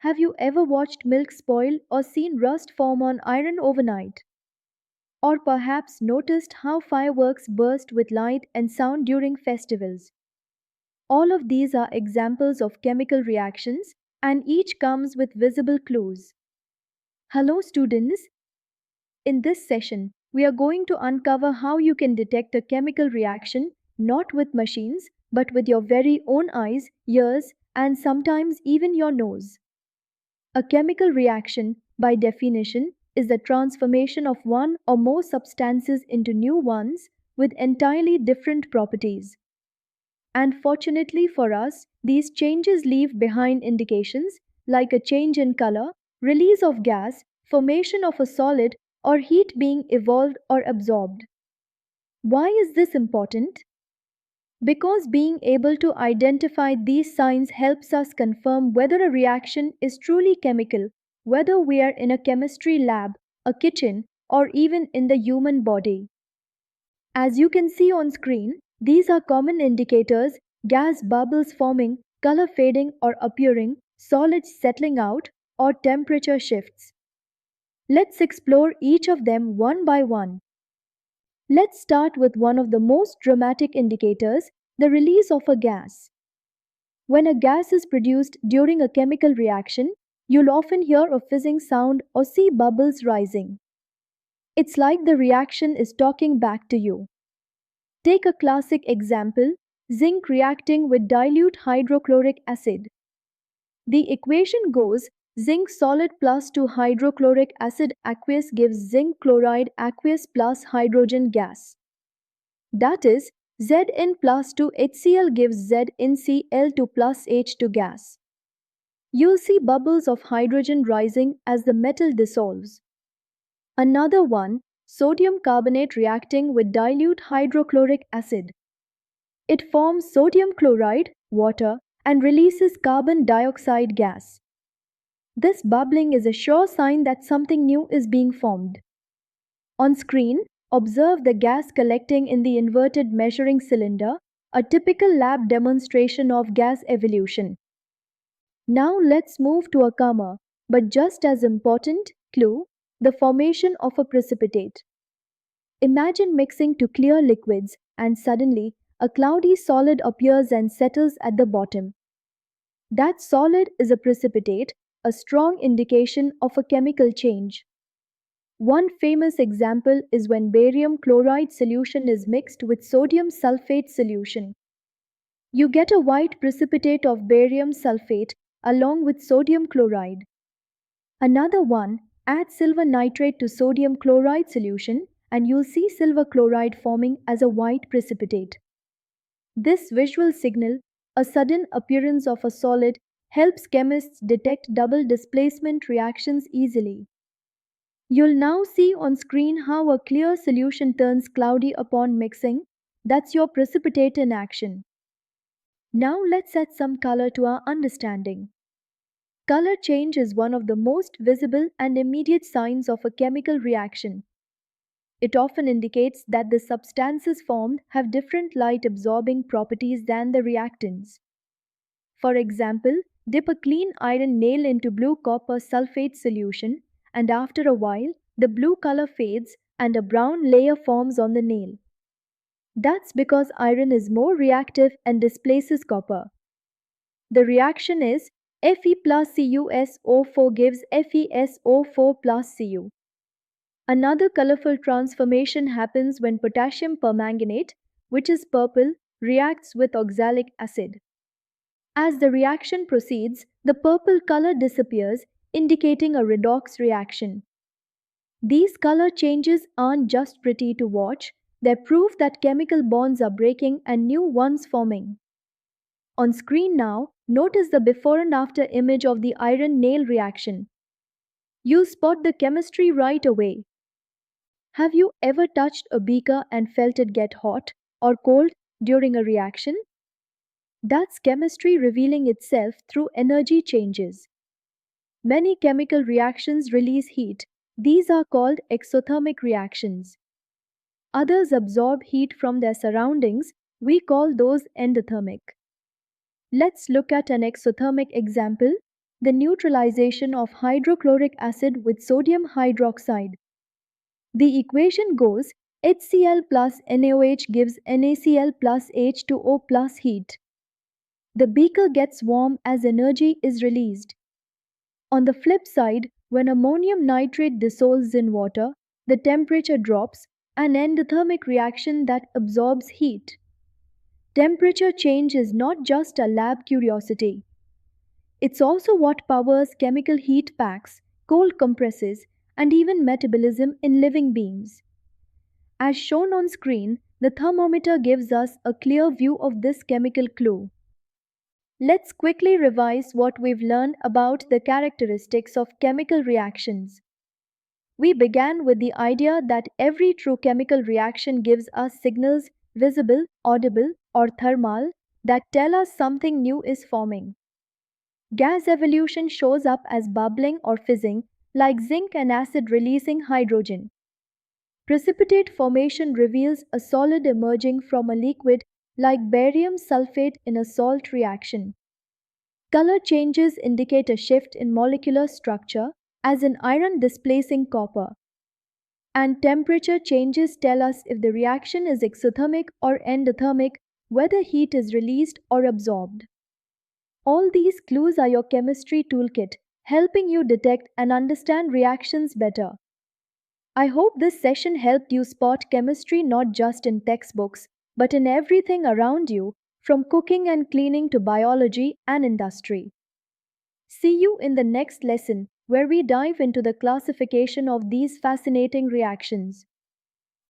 Have you ever watched milk spoil or seen rust form on iron overnight? Or perhaps noticed how fireworks burst with light and sound during festivals? All of these are examples of chemical reactions, and each comes with visible clues. Hello, students. In this session, we are going to uncover how you can detect a chemical reaction not with machines, but with your very own eyes, ears, and sometimes even your nose. A chemical reaction, by definition, is the transformation of one or more substances into new ones with entirely different properties. And fortunately for us, these changes leave behind indications like a change in color, release of gas, formation of a solid, or heat being evolved or absorbed. Why is this important? Because being able to identify these signs helps us confirm whether a reaction is truly chemical, whether we are in a chemistry lab, a kitchen, or even in the human body. As you can see on screen, these are common indicators: gas bubbles forming, color fading or appearing, solids settling out, or temperature shifts. Let's explore each of them one by one. Let's start with one of the most dramatic indicators: the release of a gas. When a gas is produced during a chemical reaction, you'll often hear a fizzing sound or see bubbles rising. It's like the reaction is talking back to you. Take a classic example: zinc reacting with dilute hydrochloric acid. The equation goes: zinc solid plus 2 hydrochloric acid aqueous gives zinc chloride aqueous plus hydrogen gas. That is, Zn plus 2 HCl gives ZnCl2 plus H2 gas. You'll see bubbles of hydrogen rising as the metal dissolves. Another one: sodium carbonate reacting with dilute hydrochloric acid. It forms sodium chloride, water, and releases carbon dioxide gas. This bubbling is a sure sign that something new is being formed. On screen, observe the gas collecting in the inverted measuring cylinder, a typical lab demonstration of gas evolution. Now let's move to a calmer, but just as important, clue: the formation of a precipitate. Imagine mixing two clear liquids, and suddenly a cloudy solid appears and settles at the bottom. That solid is a precipitate, a strong indication of a chemical change. One famous example is when barium chloride solution is mixed with sodium sulfate solution. You get a white precipitate of barium sulfate along with sodium chloride. Another one: add silver nitrate to sodium chloride solution and you'll see silver chloride forming as a white precipitate. This visual signal, a sudden appearance of a solid, helps chemists detect double displacement reactions easily. You'll now see on screen how a clear solution turns cloudy upon mixing. That's your precipitate in action. Now let's add some color to our understanding. Color change is one of the most visible and immediate signs of a chemical reaction. It often indicates that the substances formed have different light absorbing properties than the reactants. For example, dip a clean iron nail into blue copper sulfate solution, and after a while, the blue color fades and a brown layer forms on the nail. That's because iron is more reactive and displaces copper. The reaction is Fe plus CuSO4 gives FeSO4 plus Cu. Another colorful transformation happens when potassium permanganate, which is purple, reacts with oxalic acid. As the reaction proceeds, the purple color disappears, indicating a redox reaction. These color changes aren't just pretty to watch, they're proof that chemical bonds are breaking and new ones forming. On screen now, notice the before and after image of the iron nail reaction. You'll spot the chemistry right away. Have you ever touched a beaker and felt it get hot or cold during a reaction? That's chemistry revealing itself through energy changes. Many chemical reactions release heat. These are called exothermic reactions. Others absorb heat from their surroundings. We call those endothermic. Let's look at an exothermic example. the neutralization of hydrochloric acid with sodium hydroxide. The equation goes HCl plus NaOH gives NaCl plus H2O plus heat. The beaker gets warm as energy is released. On the flip side, when ammonium nitrate dissolves in water, the temperature drops, an endothermic reaction that absorbs heat. Temperature change is not just a lab curiosity. It's also what powers chemical heat packs, cold compresses, and even metabolism in living beings. As shown on screen, the thermometer gives us a clear view of this chemical clue. Let's quickly revise what we've learned about the characteristics of chemical reactions. We began with the idea that every true chemical reaction gives us signals, visible, audible, or thermal, that tell us something new is forming. Gas evolution shows up as bubbling or fizzing, like zinc and acid releasing hydrogen. Precipitate formation reveals a solid emerging from a liquid, like barium sulfate in a salt reaction. Color changes indicate a shift in molecular structure, as in iron displacing copper. And temperature changes tell us if the reaction is exothermic or endothermic, whether heat is released or absorbed. All these clues are your chemistry toolkit, helping you detect and understand reactions better. I hope this session helped you spot chemistry not just in textbooks, but in everything around you, from cooking and cleaning to biology and industry. See you in the next lesson, where we dive into the classification of these fascinating reactions.